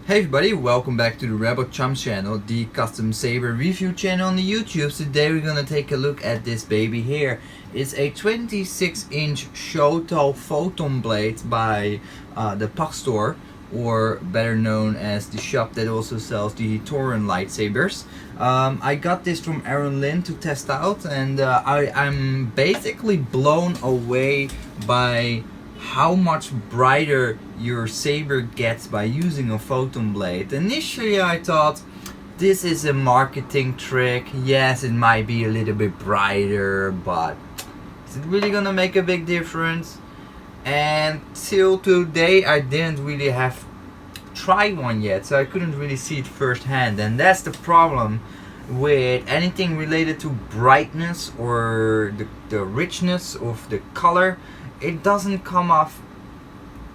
Hey everybody, welcome back to the Rebel Chums channel, the custom saber review channel on the YouTube. Today we're gonna take a look at this baby here. It's a 26-inch Shoto Photon Blade by the Pachstore, or better known as the shop that also sells the Torin lightsabers. I got this from Aaron Lynn to test out, and I'm basically blown away by how much brighter your saber gets by using a photon blade. Initially I thought this is a marketing trick. Yes, it might be a little bit brighter, but is it really gonna make a big difference? And till today I didn't really have tried one yet, so I couldn't really see it firsthand. And that's the problem with anything related to brightness or the richness of the color. It doesn't come off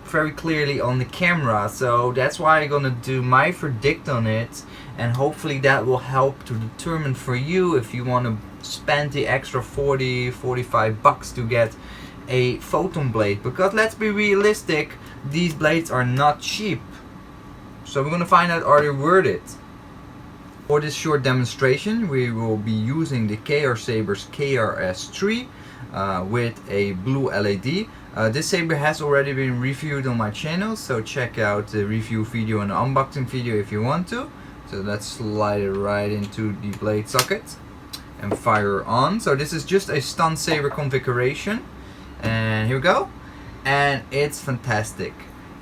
very clearly on the camera, so that's why I'm gonna do my verdict on it, and hopefully that will help to determine for you if you want to spend the extra 40-45 bucks to get a photon blade, because let's be realistic, these blades are not cheap. So we're gonna find out, are they worth it? For this short demonstration we will be using the Kor Sabers RS3 with a blue LED. This saber has already been reviewed on my channel, so check out the review video and the unboxing video if you want to. So let's slide it right into the blade socket and fire on. So this is just a stun saber configuration, and here we go. And it's fantastic.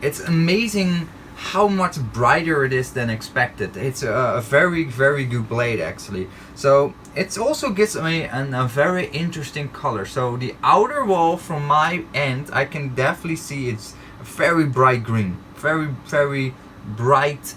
It's amazing how much brighter it is than expected. It's a very good blade actually. So it also gives me a very interesting color. So the outer wall from my end, I can definitely see it's a very bright green, very bright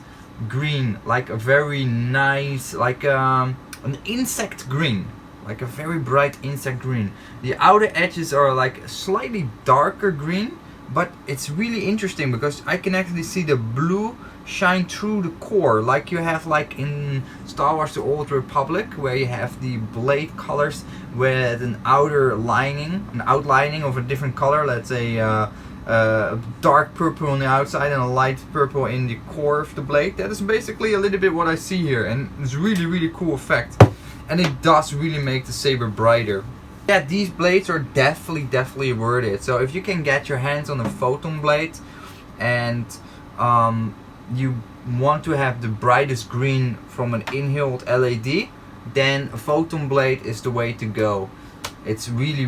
green, like a very nice, like an insect green, like a very bright insect green. The outer edges are like slightly darker green, but it's really interesting because I can actually see the blue shine through the core, like you have like in Star Wars The Old Republic, where you have the blade colors with an outer lining, an outlining of a different color. Let's say dark purple on the outside and a light purple in the core of the blade. That is basically a little bit what I see here, and it's really cool effect, and it does really make the saber brighter. Yeah, these blades are definitely worth it. So if you can get your hands on a photon blade and you want to have the brightest green from an inhaled LED, then a photon blade is the way to go. It's really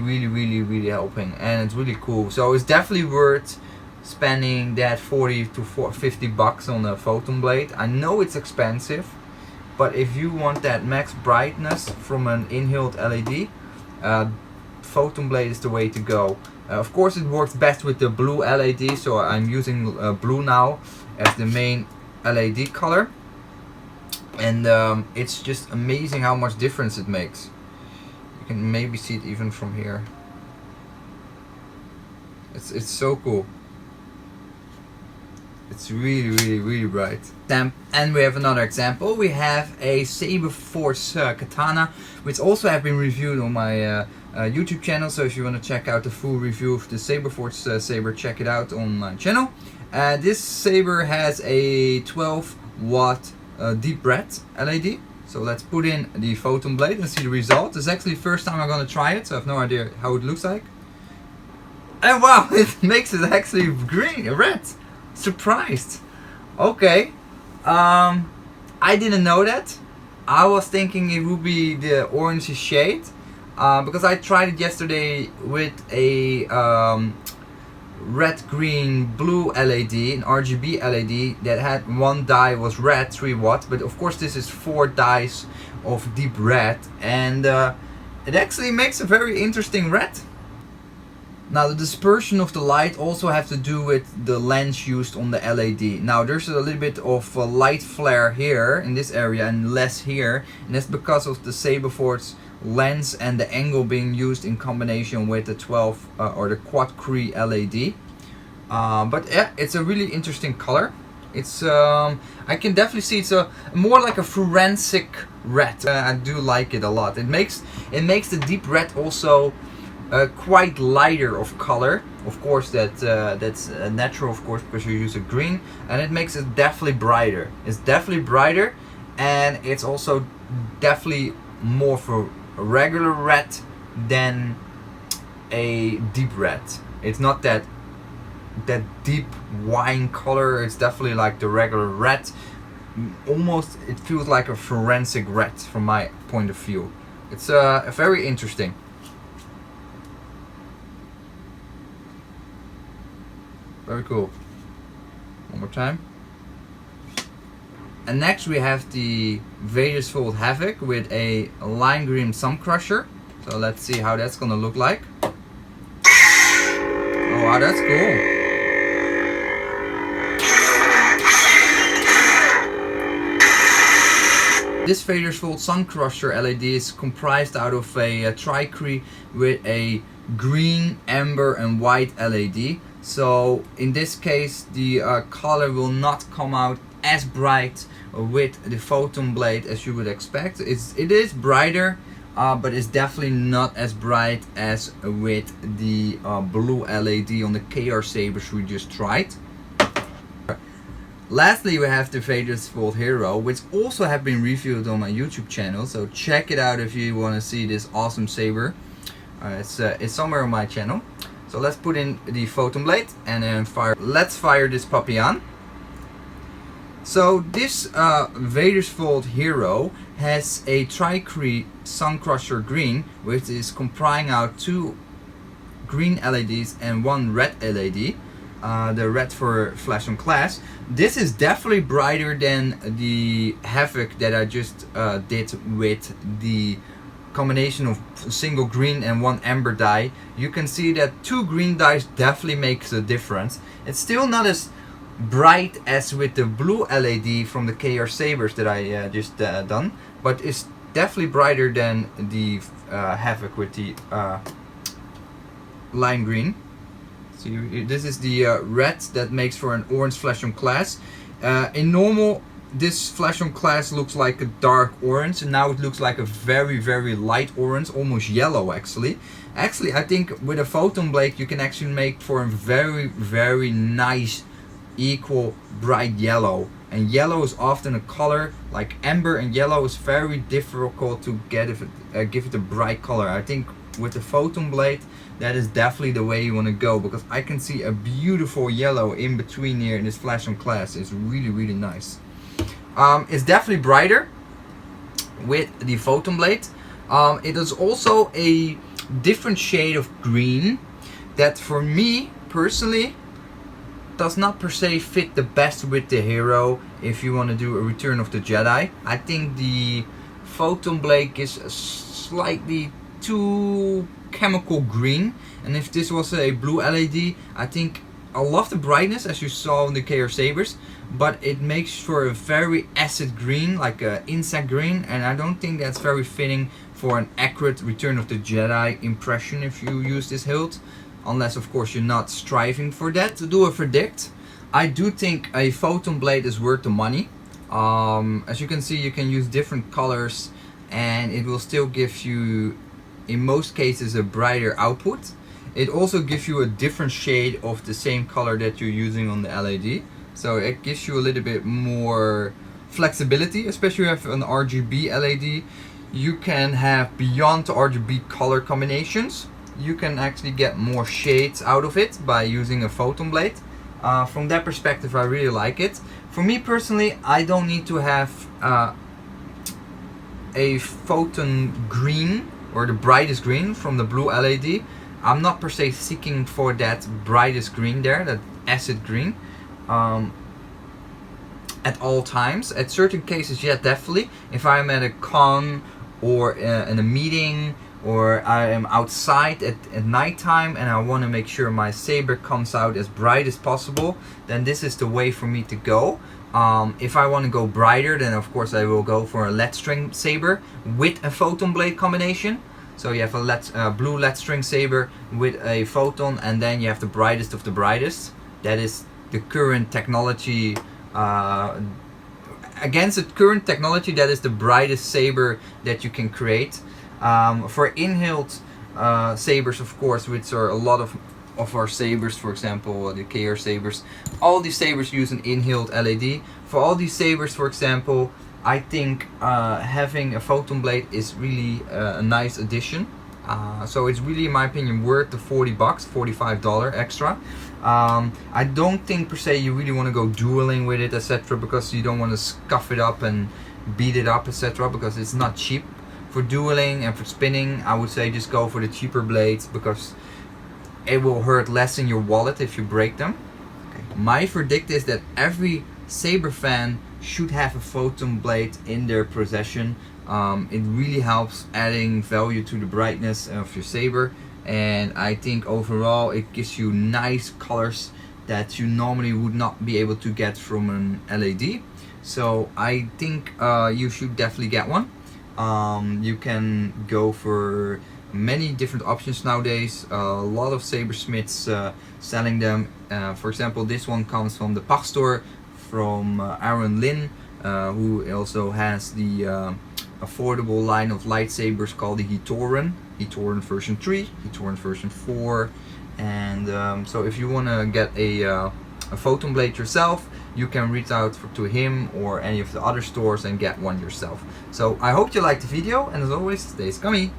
helping, and it's really cool. So it's definitely worth spending that 40 to 50 bucks on a photon blade. I know it's expensive, but if you want that max brightness from an inhaled LED, photon blade is the way to go. Of course it works best with the blue LED, so I'm using blue now as the main LED color, and it's just amazing how much difference it makes. You can maybe see it even from here. It's so cool. It's really bright. And we have another example. We have a Saber Force katana, which also have been reviewed on my YouTube channel. So if you want to check out the full review of the Saber Force saber, check it out on my channel. This saber has a 12 watt deep red LED. So let's put in the photon blade and see the result. It's actually the first time I'm gonna try it, so I have no idea how it looks like. And wow, it makes it actually red. Surprised. Okay, I didn't know that. I was thinking it would be the orangey shade, because I tried it yesterday with a red, green, blue LED, an RGB LED that had one dye was red, 3 watts, but of course this is 4 dyes of deep red, and it actually makes a very interesting red. Now the dispersion of the light also have to do with the lens used on the LED. Now there's a little bit of a light flare here in this area and less here, and that's because of the Saber Force lens and the angle being used in combination with the 12 or the quad Cree LED. But yeah, it's a really interesting color. It's I can definitely see it's a more like a forensic red. I do like it a lot. It makes the deep red also quite lighter of color. Of course, that's natural, of course, because you use a green, and it makes it definitely brighter. It's definitely brighter, and it's also definitely more for a regular red than a deep red. It's not that deep wine color. It's definitely like the regular red. Almost, it feels like a forensic red from my point of view. It's very interesting. Very cool. One more time. And next we have the Kor Havoc with a lime green sun crusher. So let's see how that's gonna look like. Oh wow, that's cool. This Kor Sun Crusher LED is comprised out of a tricrete with a green, amber and white LED. So in this case the color will not come out as bright with the Photon Blade as you would expect. It is brighter, but it's definitely not as bright as with the blue LED on the Kor Sabers we just tried. Lastly, we have the Kor Hero, which also have been reviewed on my YouTube channel, so check it out if you want to see this awesome saber. It's somewhere on my channel. So let's put in the Photon Blade and then fire. Let's fire this puppy on. So this Kor Hero has a tricrete Sun Crusher green, which is comprising out 2 green LEDs and 1 red LED. The red for flash on class. This is definitely brighter than the Havoc that I just did with the combination of single green and 1 amber dye. You can see that 2 green dyes definitely makes a difference. It's still not as bright as with the blue LED from the Kor Sabers that I just done, but it's definitely brighter than the Havoc with the lime green. So this is the red that makes for an orange flash on class. In normal, this flash on class looks like a dark orange, and now it looks like a very light orange, almost yellow actually. Actually, I think with a Photon Blade you can actually make for a very nice equal bright yellow. And yellow is often a color like amber, and yellow is very difficult to get if it, give it a bright color. I think with the Photon Blade that is definitely the way you want to go, because I can see a beautiful yellow in between here in this flash on class. It's really nice. It's definitely brighter with the Photon Blade. It is also a different shade of green that for me personally does not per se fit the best with the Hero if you want to do a Return of the Jedi. I think the Photon Blade gives a slightly too chemical green, and if this was a blue LED, I think I love the brightness as you saw in the Kor Sabers, but it makes for a very acid green, like an insect green, and I don't think that's very fitting for an accurate Return of the Jedi impression if you use this hilt, unless of course you're not striving for that. To do a verdict, I do think a Photon Blade is worth the money. As you can see, you can use different colors and it will still give you, in most cases, a brighter output. It also gives you a different shade of the same color that you're using on the LED. So it gives you a little bit more flexibility, especially if you have an RGB LED. You can have beyond the RGB color combinations. You can actually get more shades out of it by using a Photon Blade. From that perspective, I really like it. For me personally, I don't need to have a photon green or the brightest green from the blue LED. I'm not per se seeking for that brightest green there, that acid green, at all times. At certain cases, yeah, definitely. If I'm at a con or in a meeting, or I am outside at nighttime and I want to make sure my saber comes out as bright as possible, then this is the way for me to go. If I want to go brighter, then of course I will go for a lead string saber with a Photon Blade combination. So you have a blue lead string saber with a photon, and then you have the brightest of the brightest. That is the current technology. Against the current technology, that is the brightest saber that you can create. For in-hilt, sabers, of course, which are a lot of our sabers, for example, the Kor Sabers. All these sabers use an inhaled LED. For all these sabers, for example, I think having a Photon Blade is really a nice addition. So it's really, in my opinion, worth the $40, $45 extra. I don't think per se you really want to go dueling with it, etc., because you don't want to scuff it up and beat it up, etc., because it's not cheap. For dueling and for spinning, I would say just go for the cheaper blades, because it will hurt less in your wallet if you break them. Okay. My verdict is that every saber fan should have a Photon Blade in their possession. It really helps adding value to the brightness of your saber, and I think overall it gives you nice colors that you normally would not be able to get from an LED. So I think you should definitely get one. You can go for many different options nowadays. A lot of sabersmiths selling them. For example, this one comes from the Pachstore from Aaron Lin, who also has the affordable line of lightsabers called the Hitoran version 3, Hitoran version 4, and so if you want to get a Photon Blade yourself, you can reach out to him or any of the other stores and get one yourself. So I hope you liked the video, and as always, stay scummy!